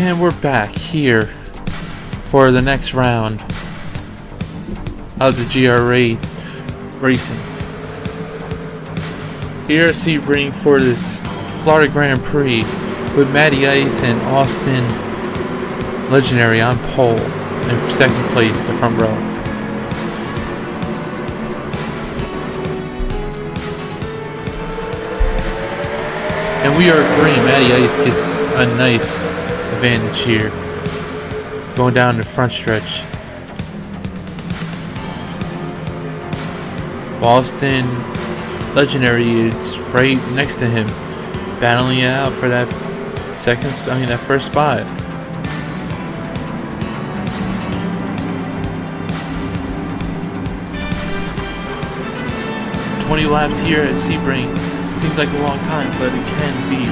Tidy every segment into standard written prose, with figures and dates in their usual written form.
And we're back here for the next round of the GRA racing. Here at Sebring for this Florida Grand Prix with Matty Ice and Austin Legendary on pole in second place, the front row. And we are agreeing Matty Ice gets a nice advantage here, going down the front stretch. Austin Legendary is right next to him, battling it out for that that first spot. "20 laps here at Sebring seems like a long time, but it can be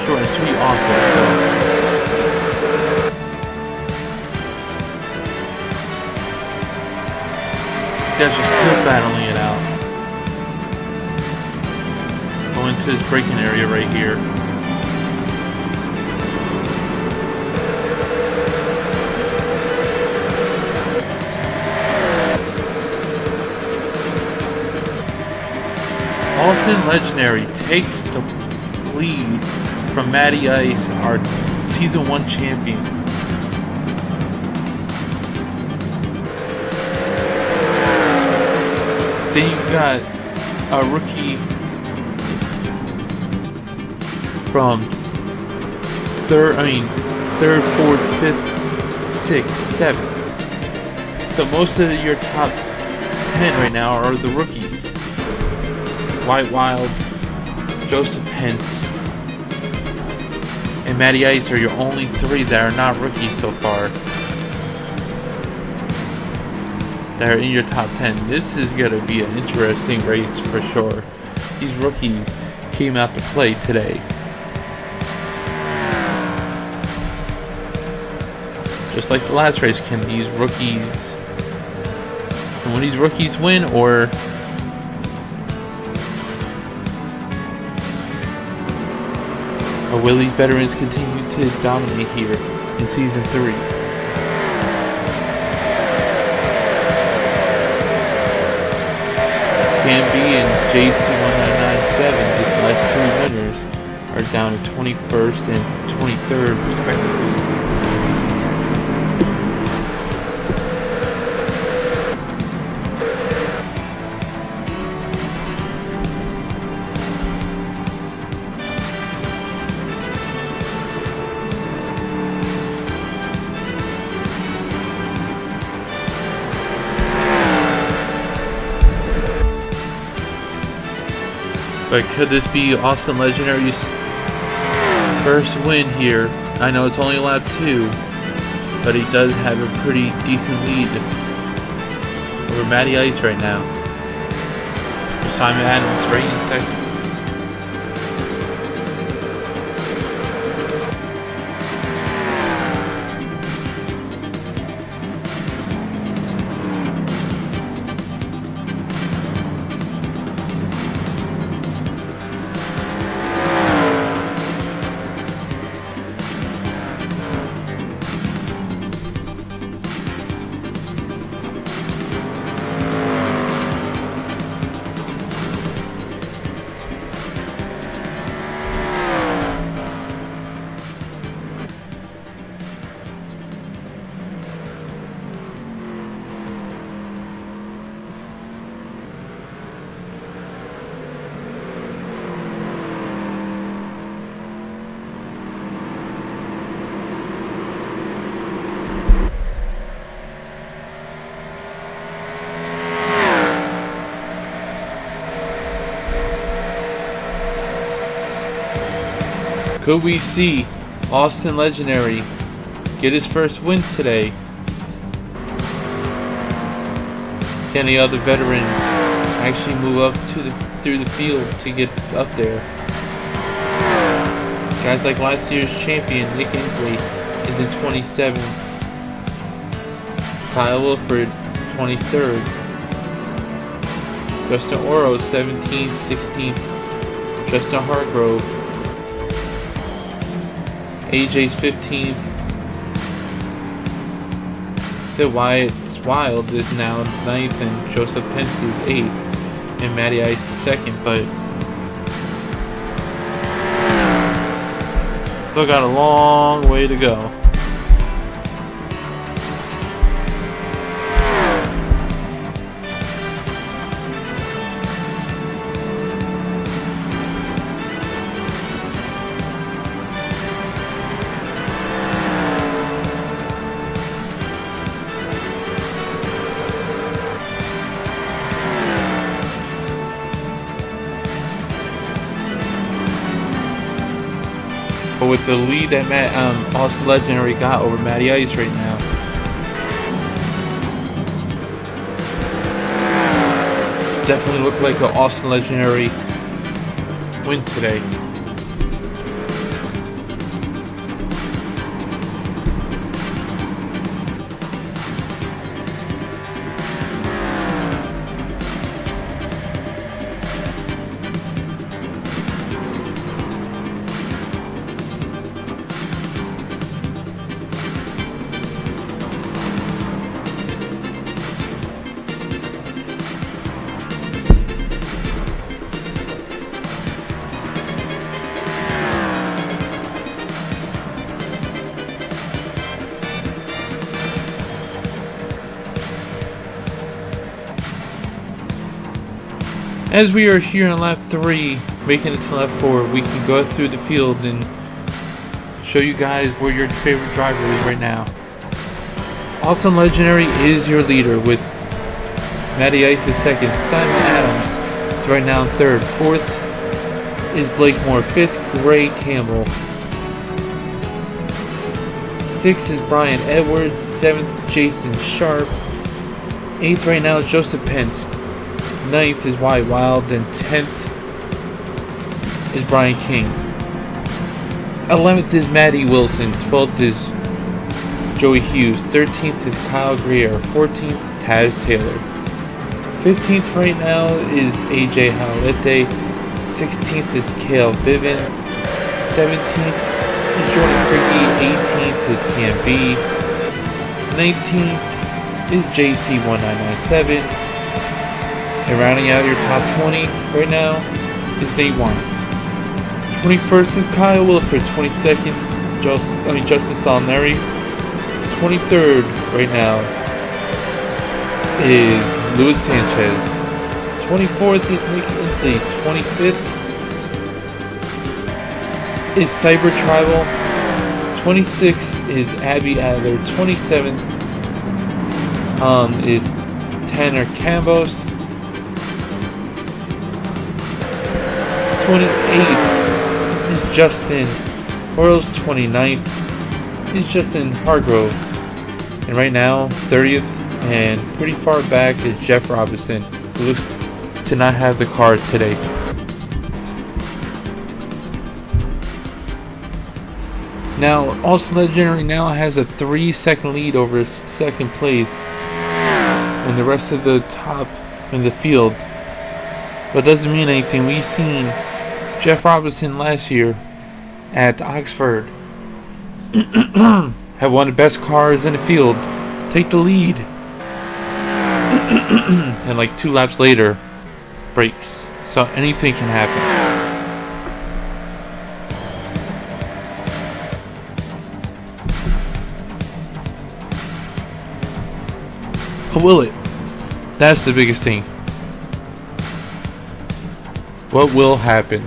short and sweet also." These guys are still battling it out. Going to this braking area right here. Austin Legendary takes the lead from Matty Ice, our Season 1 champion. Then you've got a rookie from third, fourth, fifth, sixth, seventh. So most of your top 10 right now are the rookies. White Wild, Joseph Pence, and Matty Ice are your only three that are not rookies so far, that are in your top 10. This is going to be an interesting race for sure. These rookies came out to play today. Just like the last race, can these rookies, and when these rookies win, or will these veterans continue to dominate here in Season 3? Canby and JC1997, the last two winners, are down to 21st and 23rd respectively. But could this be Austin Legendary's first win here? I know it's only lap 2, but he does have a pretty decent lead over Matty Ice right now. Simon Adams right in second. Could we see Austin Legendary get his first win today? Can the other veterans actually move up through the field to get up there? Guys like last year's champion Nick Inslee is in 27th. Kyle Wilford 23rd. Justin Oro 17th, 16th. Justin Hargrove AJ's 15th. Sid Wyatt's Wild is now 9th, and Joseph Pence is 8th, and Matty Ice is 2nd, but still got a long way to go. But with the lead that Austin Legendary got over Matty Ice right now, definitely looked like an Austin Legendary win today. As we are here in lap 3, making it to lap 4, we can go through the field and show you guys where your favorite driver is right now. Austin Legendary is your leader with Matty Ice is 2nd. Simon Adams is right now in 3rd. 4th is Blake Moore. 5th, Gray Campbell. 6th is Brian Edwards. 7th, Jason Sharp. 8th right now is Joseph Pence. 9th is Wyatt Wild, and 10th is Brian King. 11th is Matty Wilson. 12th is Joey Hughes. 13th is Kyle Greer. 14th, Taz Taylor. 15th right now is AJ Howlette. 16th is Cale Bivens. 17th is Jordan Priggy. 18th is Cam B. 19th is JC1997. And rounding out your top 20 right now is Nate Wines. 21st is Kyle Williford. 22nd, Justin Salinari. 23rd right now is Luis Sanchez. 24th is Nick Inslee. 25th is Cyber Tribal. 26th is Abby Adler. 27th is Tanner Cambos. 28th is Justin Orles. 29th is Justin Hargrove. And right now, 30th and pretty far back is Jeff Robinson, who looks to not have the car today. Now, Austin Legendary now has a 3-second lead over 2nd place and the rest of the top in the field. But it doesn't mean anything. We've seen Jeff Robinson last year at Oxford have one of the best cars in the field take the lead and like 2 laps later breaks. So anything can happen. But will it? That's the biggest thing. What will happen?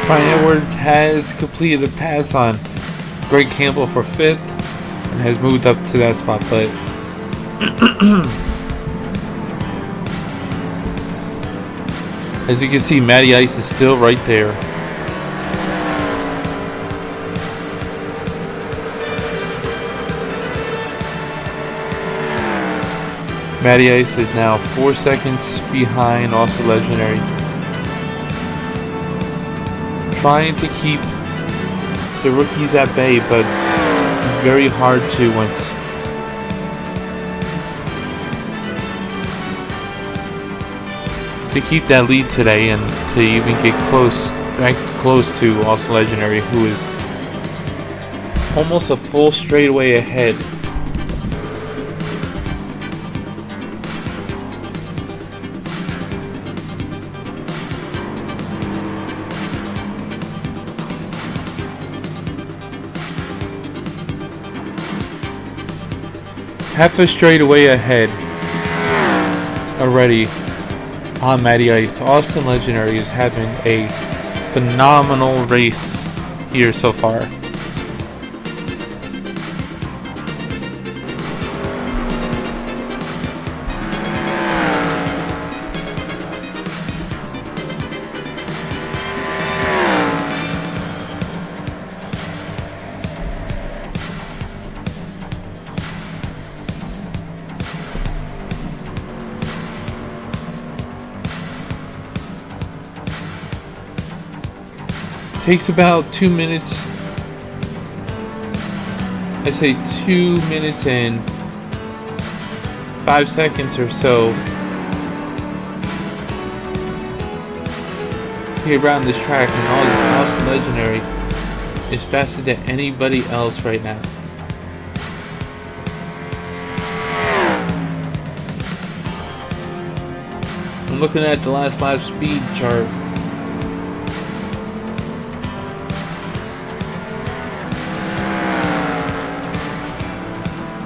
Brian Edwards has completed a pass on Greg Campbell for 5th and has moved up to that spot, but as you can see, Matty Ice is still right there. Matty Ice is now 4 seconds behind Austin Legendary. Trying to keep the rookies at bay, but it's very hard to once to keep that lead today and to even get back close to Austin Legendary, who is almost a full straightaway ahead. Half a straightaway ahead already on Matty Ice. Austin Legendary is having a phenomenal race here so far. Takes about 2 minutes. I say 2 minutes and 5 seconds or so to get around this track, and Austin Legendary is faster than anybody else right now. I'm looking at the last lap speed chart.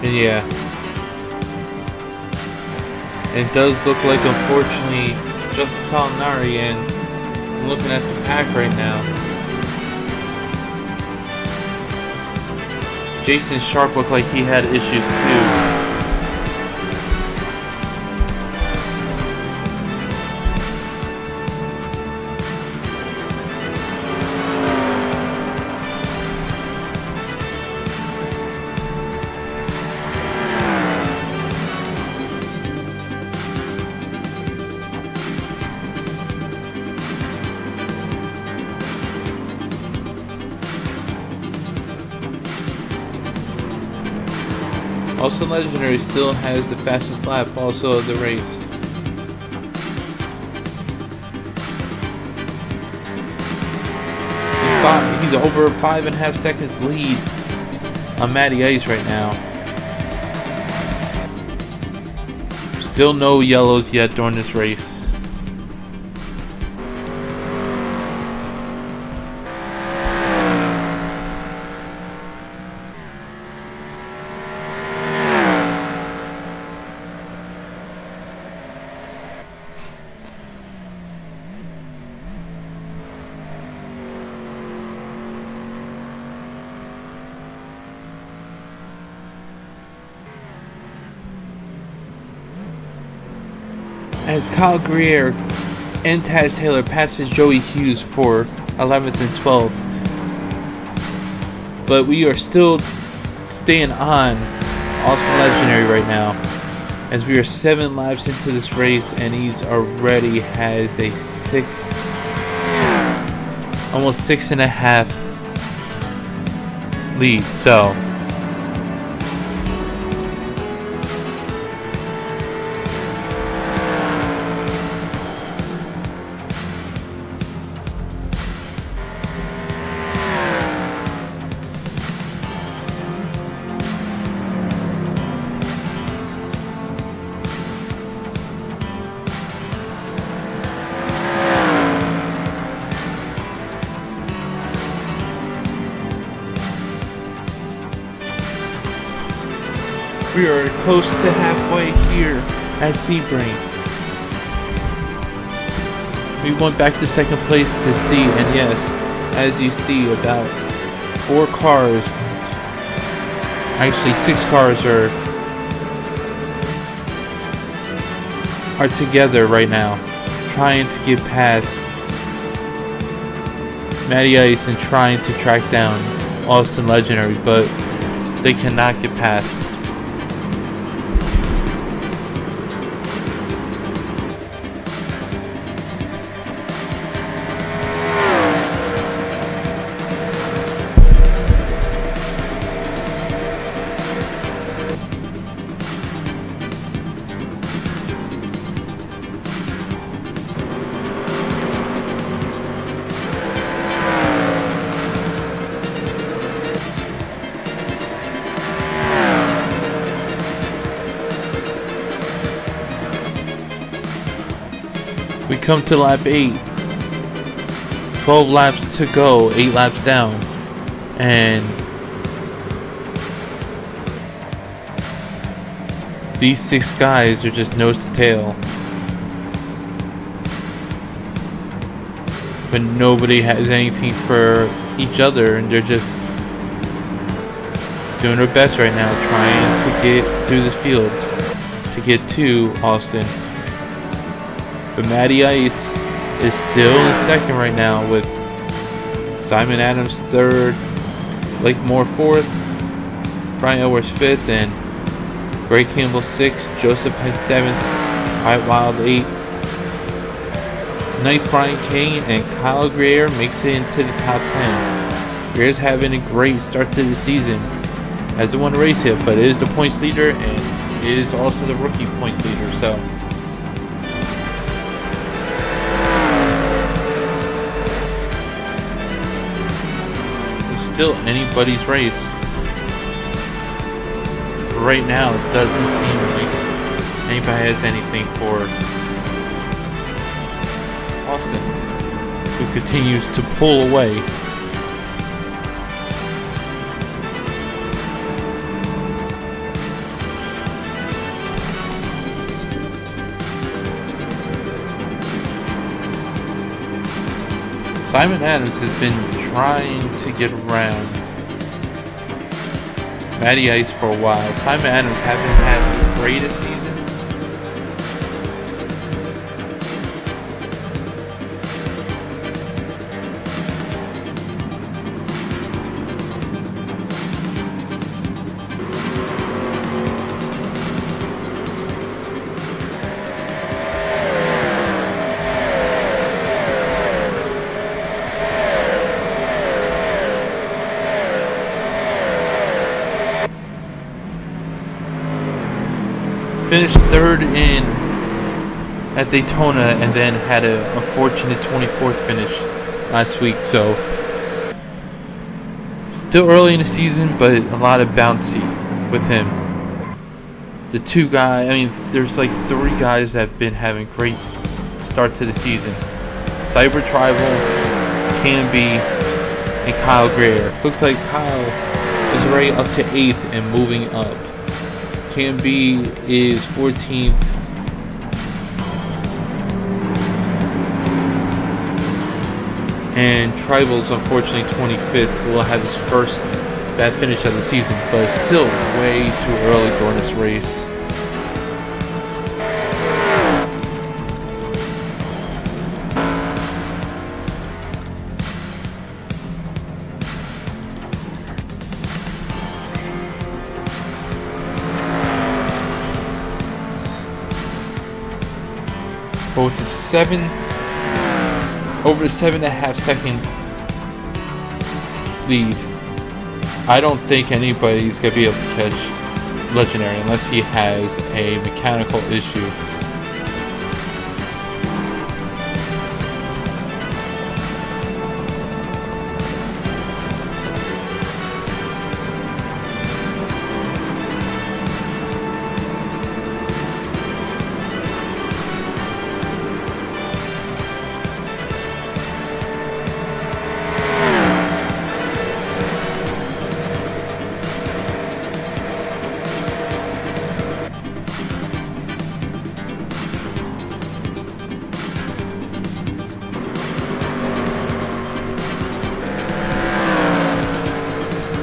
And yeah, it does look like, unfortunately, Justice Salinari, and I'm looking at the pack right now. Jason Sharp looked like he had issues too. Austin Legendary still has the fastest lap also of the race. He's over 5.5 seconds lead on Matty Ice right now. Still no yellows yet during this race. As Kyle Greer and Taz Taylor passes Joey Hughes for 11th and 12th. But we are still staying on Austin Legendary right now, as we are 7 laps into this race and he's already has a almost 6.5 lead. So we are close to halfway here at Sebring. We went back to second place to see, and yes, as you see, about 4 cars, actually 6 cars are together right now, trying to get past Matty Ice and trying to track down Austin Legendary, but they cannot get past. come to lap 8. 12 laps to go, 8 laps down. And these 6 guys are just nose to tail. But nobody has anything for each other, and they're just doing their best right now, trying to get through this field to get to Austin. But Matty Ice is still in second right now, with Simon Adams third, Blake Moore fourth, Brian Edwards fifth, and Greg Campbell sixth, Joseph Head seventh, White Wild eighth. Ninth, Brian King, and Kyle Greer makes it into the top 10. Greer's having a great start to the season. Hasn't won a race yet, but is the points leader, and is also the rookie points leader. So it's still anybody's race. But right now, it doesn't seem like anybody has anything for Austin, who continues to pull away. Simon Adams has been trying to get around Matty Ice for a while. Simon Adams hasn't had the greatest season. Finished third in at Daytona, and then had a unfortunate 24th finish last week. So still early in the season, but a lot of bouncy with him. The two guys, I mean, there's like 3 guys that have been having great start to the season: Cyber Tribal, Canby, and Kyle Greer. Looks like Kyle is already up to 8th and moving up. Canby is 14th. And Tribal's unfortunately 25th. Will have his first bad finish of the season, but it's still way too early during this race. But with the over 7.5 second lead, I don't think anybody's gonna be able to catch Legendary unless he has a mechanical issue.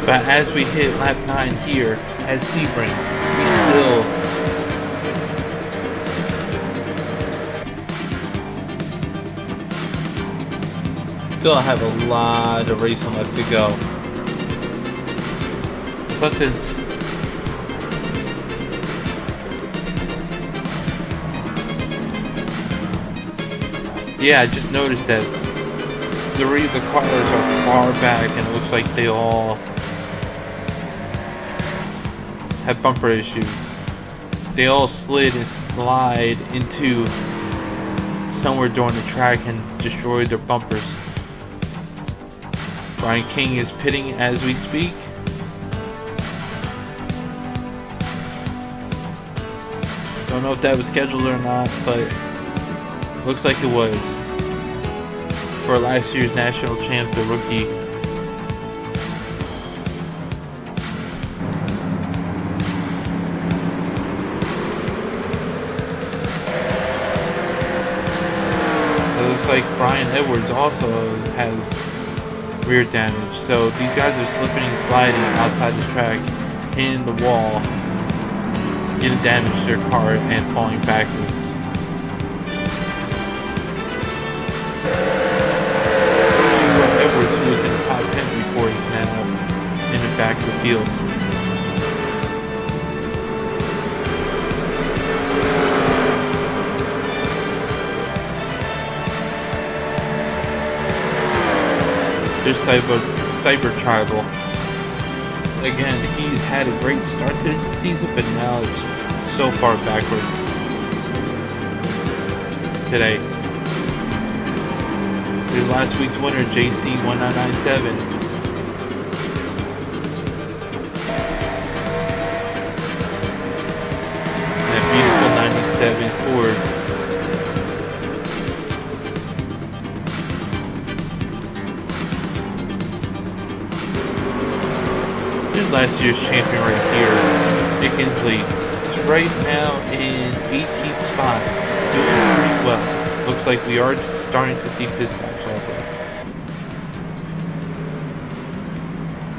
But as we hit lap 9 here at Sebring, we still have a lot of racing left to go. Something's I just noticed that 3 of the cars are far back, and it looks like they all have bumper issues. They all slid and slide into somewhere during the track and destroyed their bumpers. Brian King is pitting as we speak. Don't know if that was scheduled or not, but Looks like it was. For last year's national champ, the rookie. It looks like Brian Edwards also has rear damage. So these guys are slipping and sliding outside the track in the wall, getting damage to their car and falling backwards. Edwards, who was in the top 10 before, is now in the back of the field. There's Cyber Tribal. Again, he's had a great start to this season, but now it's so far backwards today. There's last week's winner, JC1997. That beautiful 97 Ford. Here's last year's champion right here, Nick Hensley. He's right now in 18th spot, doing pretty well. Looks like we are starting to see pit stops also.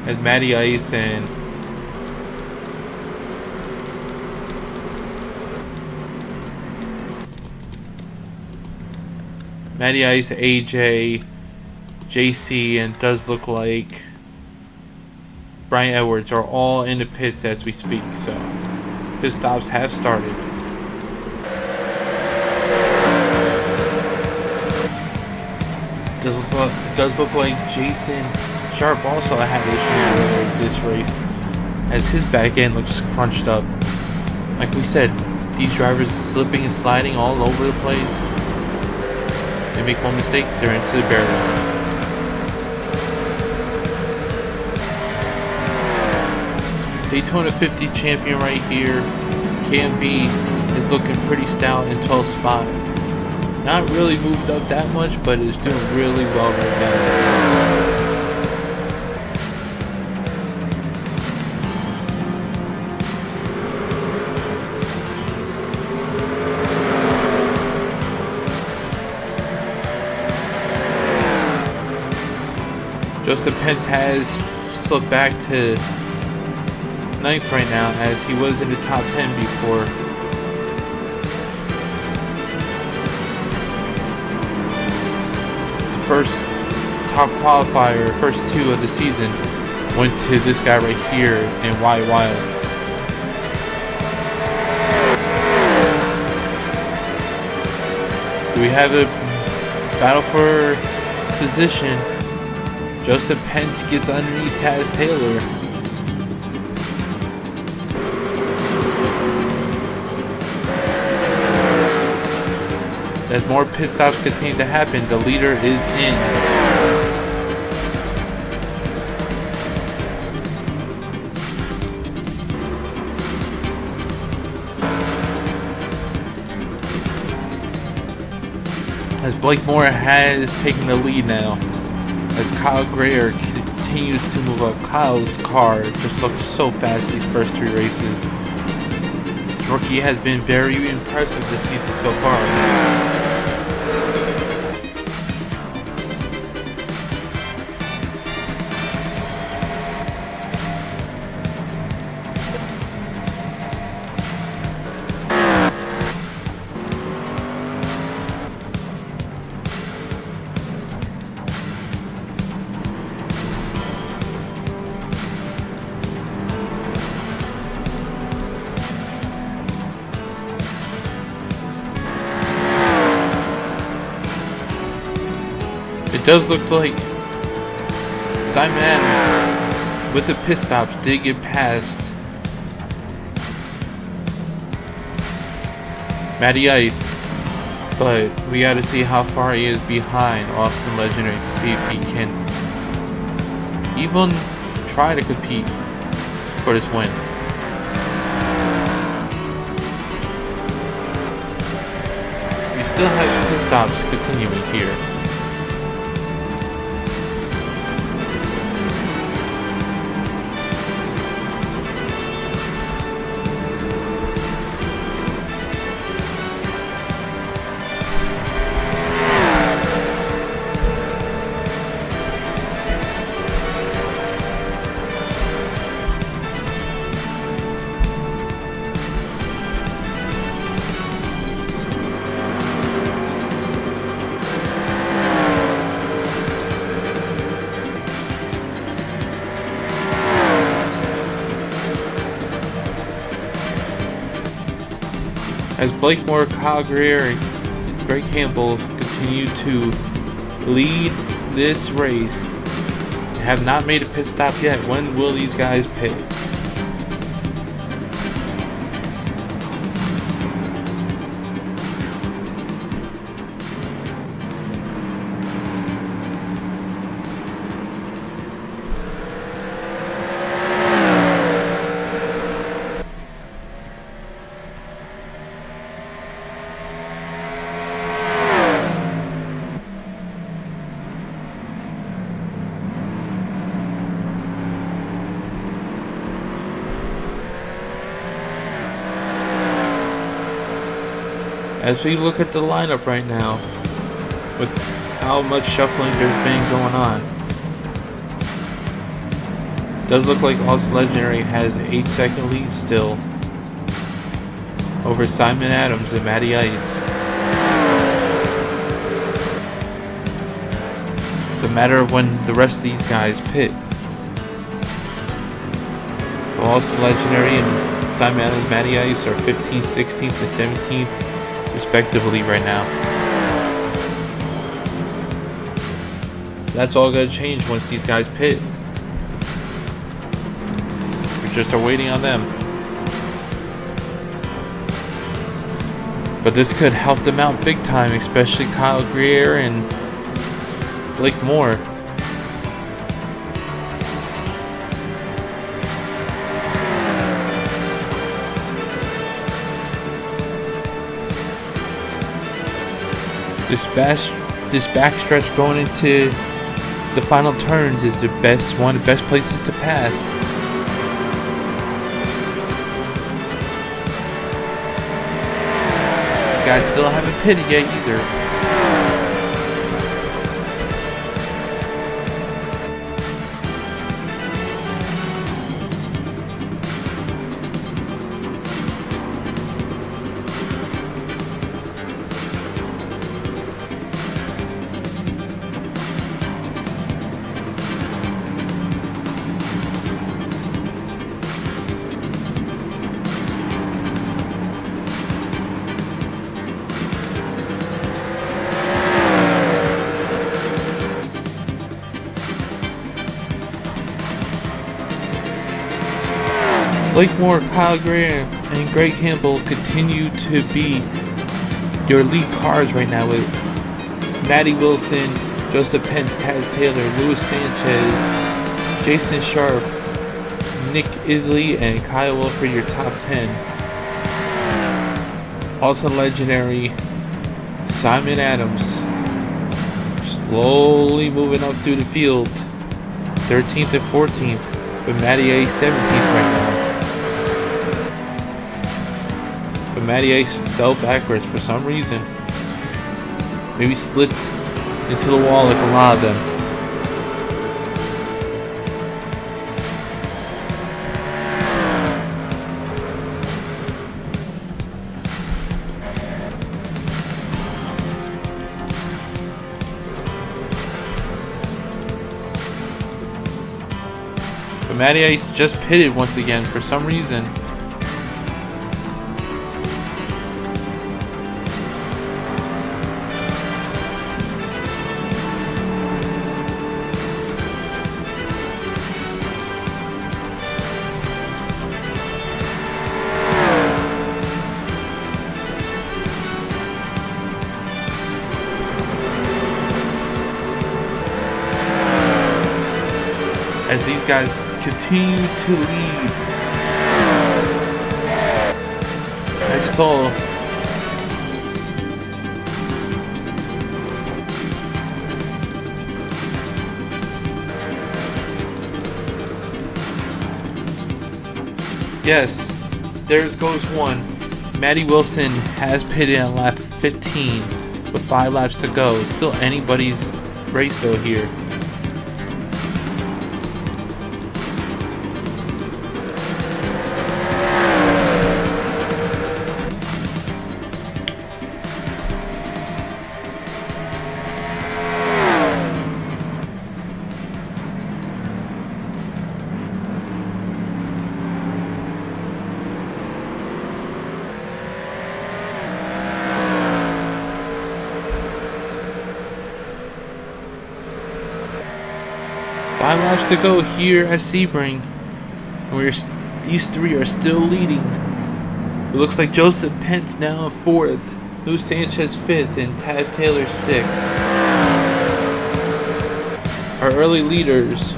As Matty Ice and AJ, JC, and does look like Brian Edwards are all in the pits as we speak, so pit stops have started. Does look like Jason Sharp also had issues with this race, as his back end looks crunched up. Like we said, these drivers slipping and sliding all over the place. They make one mistake, they're into the barrier. Daytona 50 champion right here. KMB is looking pretty stout in 12th spot. Not really moved up that much, but is doing really well right now. Joseph Pence has slipped back to 9th right now, as he was in the top 10 before. The first top qualifier, first two of the season, went to this guy right here in Y Wild. Do we have a battle for position? Joseph Pence gets underneath Taz Taylor. As more pit stops continue to happen, the leader is in. As Blake Moore has taken the lead now. As Kyle Greer continues to move up. Kyle's car just looks so fast these first three races. This rookie has been very impressive this season so far. It does look like Simon Adams with the pit stops did get past Matty Ice, but we got to see how far he is behind Austin Legendary to see if he can even try to compete for this win. We still has pit stops continuing here. As Blakemore, Kyle Greer, and Greg Campbell continue to lead this race, have not made a pit stop yet. When will these guys pit? As we look at the lineup right now, with how much shuffling there's been going on, it does look like Austin Legendary has an 8-second lead still over Simon Adams and Matty Ice. It's a matter of when the rest of these guys pit. So Austin Legendary and Simon Adams, Matty Ice are 15th, 16th, and 17th. Respectively right now. That's all gonna change once these guys pit. We just are waiting on them. But this could help them out big time, especially Kyle Greer and Blake Moore. This backstretch going into the final turns is one of the best places to pass. These guys still haven't pitted yet either. Blakemore, Kyle Greer, and Greg Campbell continue to be your lead cars right now with Matty Wilson, Joseph Pence, Taz Taylor, Luis Sanchez, Jason Sharp, Nick Isley, and Kyle Wolf for your top 10. Also legendary Simon Adams slowly moving up through the field, 13th and 14th, with Matty A 17th right now. But Matty Ace fell backwards for some reason. Maybe slipped into the wall like a lot of them. But Matty Ace just pitted once again for some reason. As these guys continue to lead. I just saw Yes, there goes one. Matty Wilson has pitted on lap 15 with 5 laps to go. Still anybody's race though here. Five laps to go here at Sebring. And these three are still leading. It looks like Joseph Pence now in 4th, Lou Sanchez 5th, and Taz Taylor 6th. Our early leaders,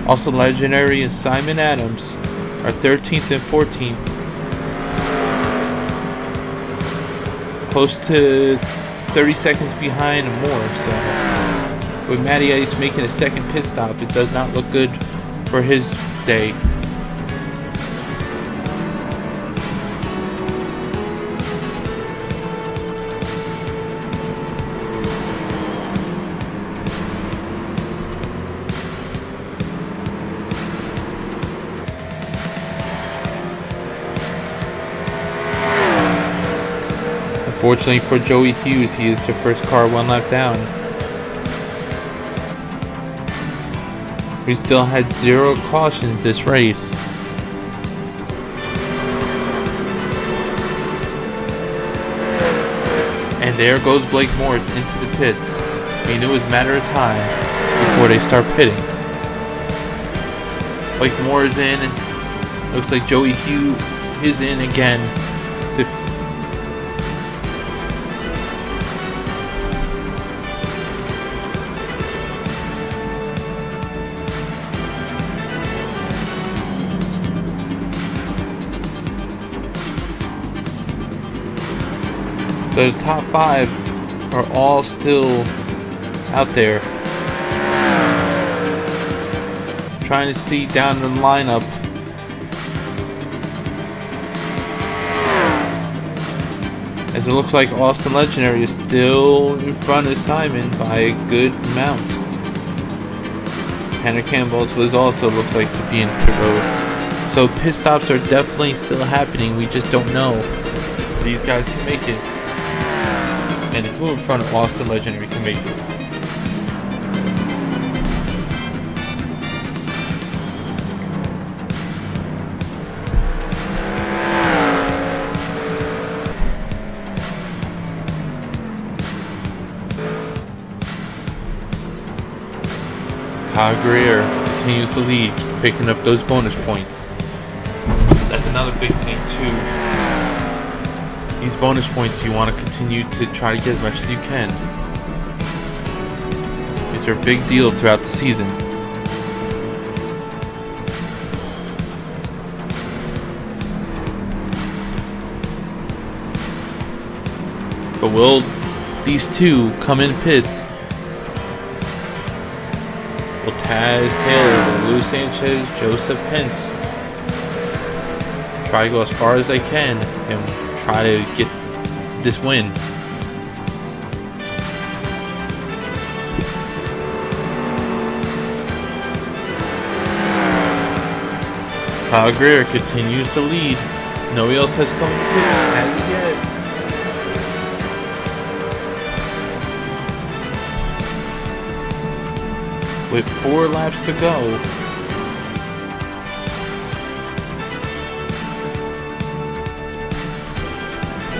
also legendary and Simon Adams, are 13th and 14th. Close to 30 seconds behind and more. So with Matty Ice making a second pit stop, it does not look good for his day. Unfortunately for Joey Hughes, he is the first car 1 lap down. We still had 0 cautions this race. And there goes Blake Moore into the pits. We knew it was a matter of time before they start pitting. Blake Moore is in. Looks like Joey Hughes is in again. So the top 5 are all still out there. Trying to see down the lineup. As it looks like Austin Legendary is still in front of Simon by a good amount. Tanner Campbell's was also looks like to be in pit road. So pit stops are definitely still happening. We just don't know if these guys can make it. And who in front of Austin Legendary can make it. Kyle Greer continues to lead, picking up those bonus points. That's another big thing too. These bonus points you want to continue to try to get as much as you can. These are a big deal throughout the season. But will these two come in pits? Will Taz Taylor, Lou Sanchez, Joseph Pence try to go as far as they can and try to get this win? Kyle Greer continues to lead. Nobody else has come to pit as of yet. With 4 laps to go.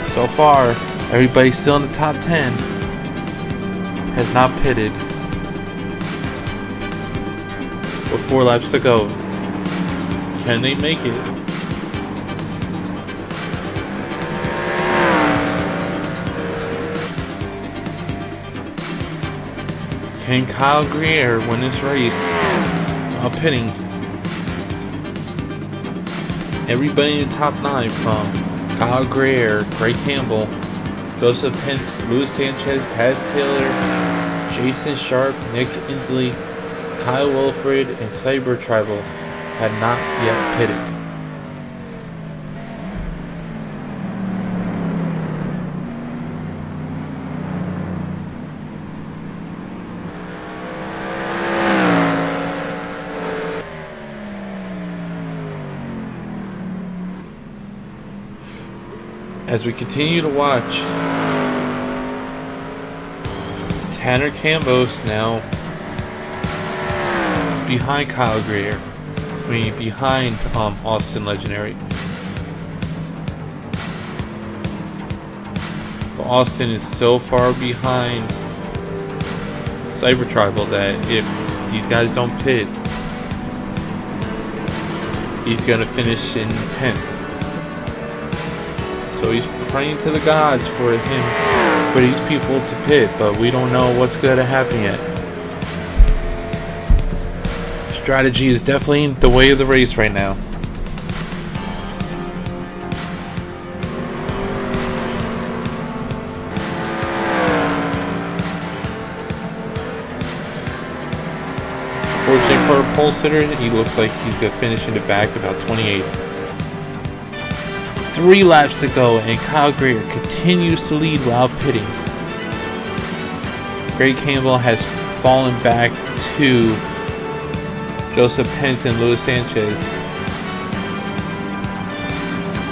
So far, everybody still in the top 10 has not pitted. With 4 laps to go. Can they make it? Can Kyle Greer win this race while pitting? Everybody in the top 9 from Kyle Greer, Greg Campbell, Joseph Pence, Luis Sanchez, Taz Taylor, Jason Sharp, Nick Inslee, Kyle Wilfred, and Cyber Tribal had not yet pitted. as we continue to watch Tanner Campos now behind Kyle Greer. I mean, behind Austin Legendary. But Austin is so far behind Cyber Tribal that if these guys don't pit, he's gonna finish in 10th. So he's praying to the gods for these people to pit, but we don't know what's gonna happen yet. Strategy is definitely the way of the race right now. Fortunately for a pole sitter, he looks like he's going to finish in the back about 28. 3 laps to go, and Kyle Greer continues to lead while pitting. Greg Campbell has fallen back to Joseph Pence and Luis Sanchez.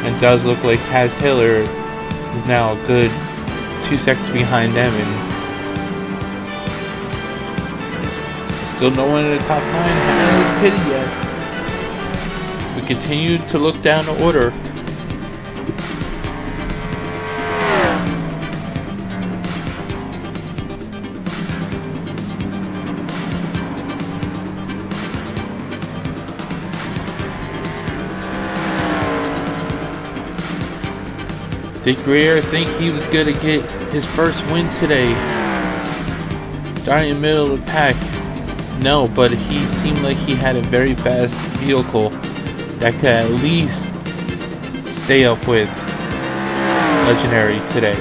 And does look like Taz Taylor is now a good 2 seconds behind them, and still no one in the top 9 has pitted yet. We continue to look down the order. Did Greer think he was going to get his first win today? Starting in the middle of the pack. No, but he seemed like he had a very fast vehicle that could at least stay up with Legendary today.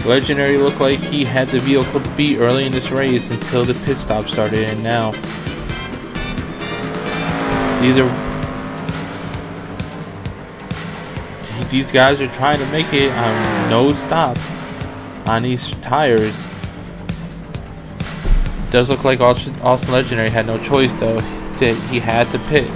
Legendary looked like he had the vehicle to beat early in this race until the pit stop started, and now these guys are trying to make it on no stop on these tires. It does look like Austin Legendary had no choice though. He had to pit.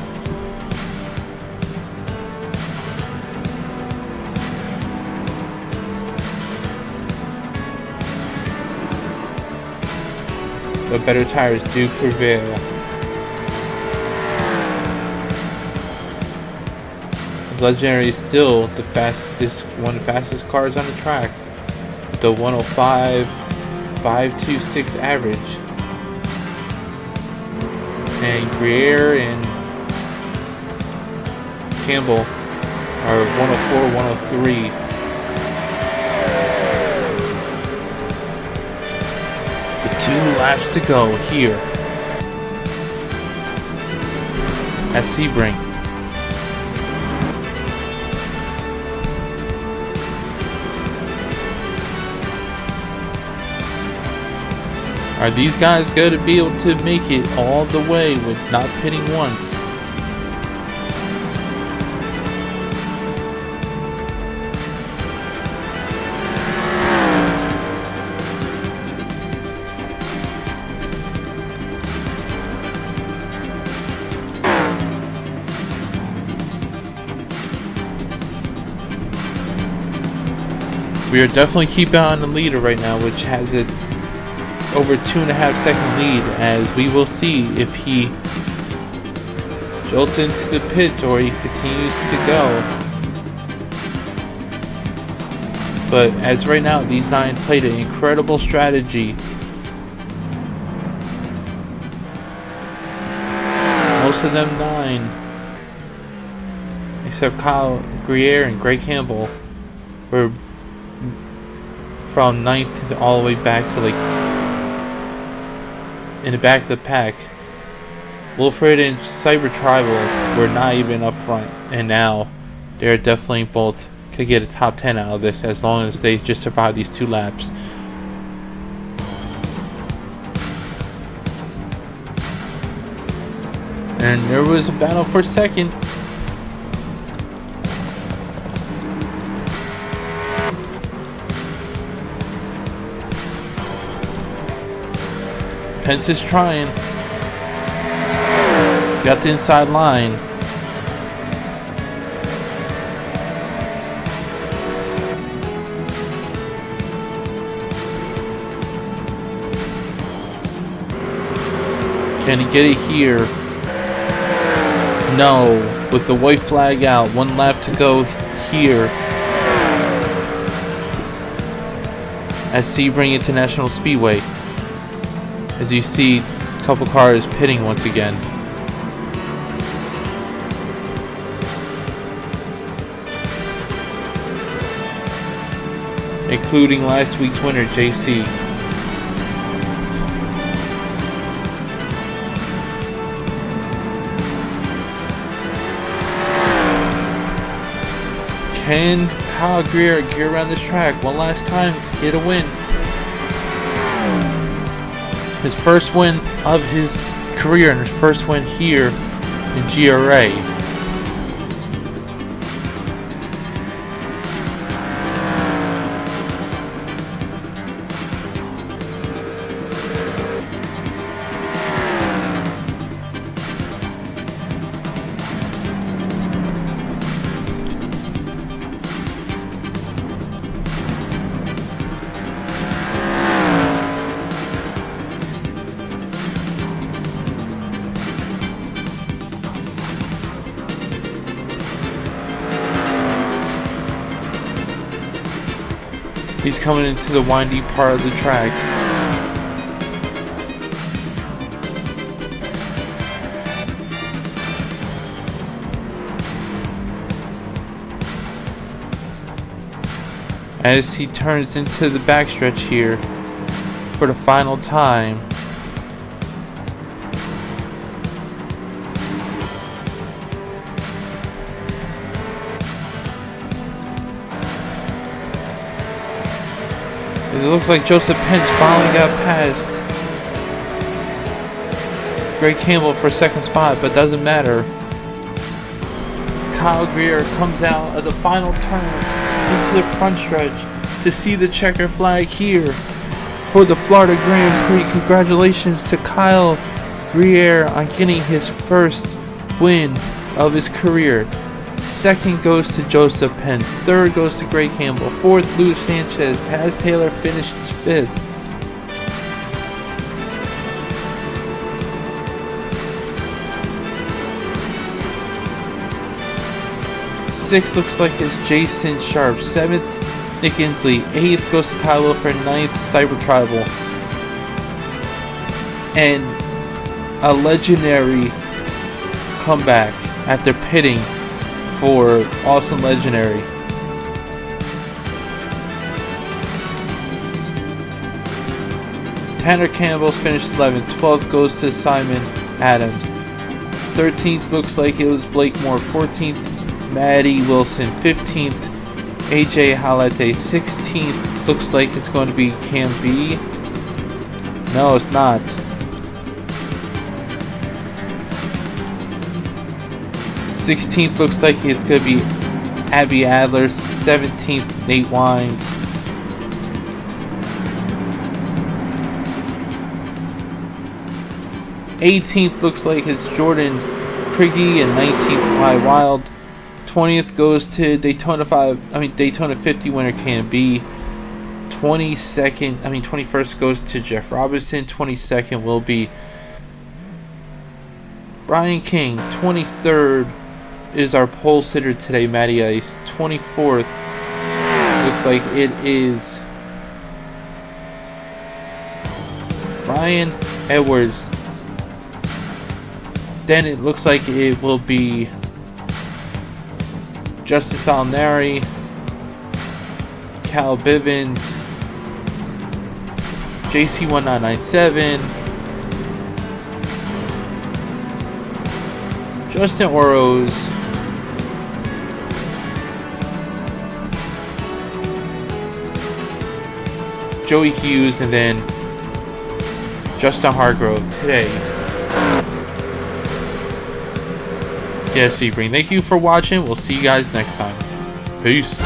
But better tires do prevail. Legendary is still the fastest, one of the fastest cars on the track. The 105.526 average. And Greer and Campbell are 104, 103. The 2 laps to go here at Sebring. Are these guys going to be able to make it all the way with not pitting once? We are definitely keeping on the leader right now, which has it over 2.5 second lead, as we will see if he jolts into the pits or he continues to go. But as right now, these 9 played an incredible strategy. Most of them 9, except Kyle Greer and Greg Campbell, were from 9th all the way back to like in the back of the pack. Wilfred and Cyber Tribal were not even up front, and now they're definitely both could get a top 10 out of this as long as they just survive these 2 laps. And there was a battle for second. Pence is trying. He's got the inside line. Can he get it here? No. With the white flag out. 1 lap to go here. At Sebring International Speedway. As you see, a couple cars pitting once again. Including last week's winner, JC. Can Kyle Greer get around this track one last time to get a win? His first win of his career and his first win here in GRA. He's coming into the windy part of the track. As he turns into the backstretch here for the final time. It looks like Joseph Pence finally got past Greg Campbell for second spot, but doesn't matter. Kyle Greer comes out of the final turn into the front stretch to see the checker flag here for the Florida Grand Prix. Congratulations to Kyle Greer on getting his first win of his career. Second goes to Joseph Pence. Third goes to Greg Campbell. Fourth, Luis Sanchez. Taz Taylor finished fifth. Sixth looks like it's Jason Sharp. Seventh, Nick Inslee. Eighth goes to Kyle Wilford. Ninth, Cyber Tribal. And a legendary comeback after pitting for Awesome Legendary. Tanner Campbell's finished 11th. 12th goes to Simon Adams. 13th looks like it was Blake Moore. 14th, Maddie Wilson. 15th, AJ Halate. 16th looks like it's going to be Cam B. No, it's not. 16th looks like it's going to be Abby Adler. 17th, Nate Wines. 18th looks like it's Jordan Priggy, and 19th, Why Wild. 20th goes to Daytona 50 winner Cam B. 21st goes to Jeff Robinson. 22nd will be Brian King. 23rd is our pole sitter today, Matty Ice. 24th looks like it is Brian Edwards. Then it looks like it will be Justice Alnari, Cal Bivens, JC1997, Justin Oroz, Joey Hughes, and then Justin Hargrove today. Yes, Sebring. Thank you for watching. We'll see you guys next time. Peace.